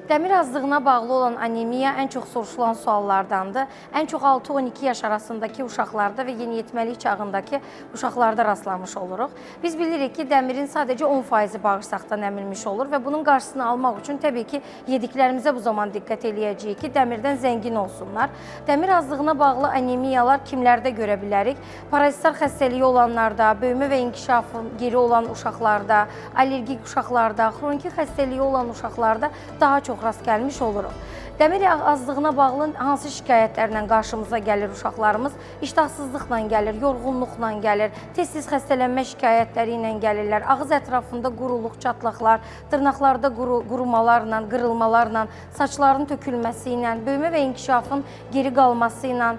Dəmir azlığına bağlı olan anemiya ən çox soruşulan suallardandır. Ən çox 6-12 yaş arasındakı uşaqlarda və yeniyetməlik çağındakı uşaqlarda rastlamış oluruq. Biz bilirik ki, dəmirin sadəcə 10% bağırsaqdan əmilmiş olur və bunun qarşısını almaq üçün təbii ki, yediklərimizə bu zaman diqqət eləyəcəyik ki, dəmirdən zəngin olsunlar. Dəmir azlığına bağlı anemiyalar kimlərdə görə bilərik? Parazitar xəstəliyi olanlarda, böyümə və inkişafı geri olan uşaqlarda, allergik uşaqlarda, xroniki xəstəliyi olan uşaqlarda daha çox rast gəlmiş oluruq. Dəmir azlığına bağlı hansı şikayətlərlə qarşımıza gəlir uşaqlarımız? İştahsızlıqla gəlir, yorğunluqla gəlir, tez-tez xəstələnmə şikayətləri ilə gəlirlər, ağız ətrafında quruluq, çatlaqlar, dırnaqlarda qurumalarla, qırılmalarla, saçların tökülməsi ilə, böyümə və inkişafın geri qalması ilə,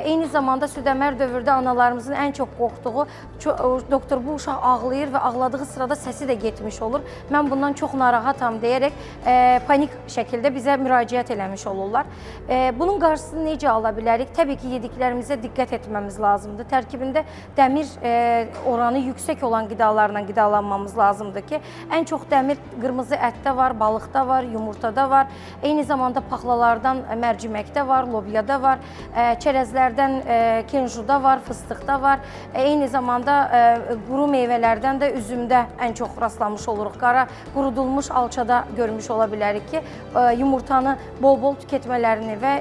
eyni zamanda südəmər dövrdə analarımızın ən çox qorxduğu, doktor bu uşaq ağlayır və ağladığı sırada səsi də getmiş olur. Mən bundan çox narahatam deyərək panik şəkildə bizə müraciət eləmiş olurlar. Bunun qarşısını necə ala bilərik? Təbii ki, yediklərimizə diqqət etməmiz lazımdır. Tərkibində dəmir oranı yüksək olan qidalarla qidalanmamız lazımdır ki, ən çox dəmir qırmızı ətdə var, balıqda var, yumurtada var, eyni zamanda paxlalardan mərciməkdə var, lobyada var, çərəzlərdən kenjuda var, fıstıqda var, eyni zamanda quru meyvələrdən də üzümdə ən çox rastlamış oluruq. Qara qurudulmuş alçada görmüş ola bilərik ki, yumurtanı bol-bol tüketmələrini və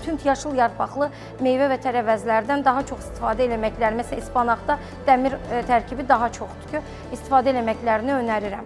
tünd yaşıl yarpaqlı meyvə və tərəvəzlərdən daha çox istifadə eləməklərini, məsələn, ispanaqda dəmir tərkibi daha çoxdur ki, istifadə eləməklərini önərirəm.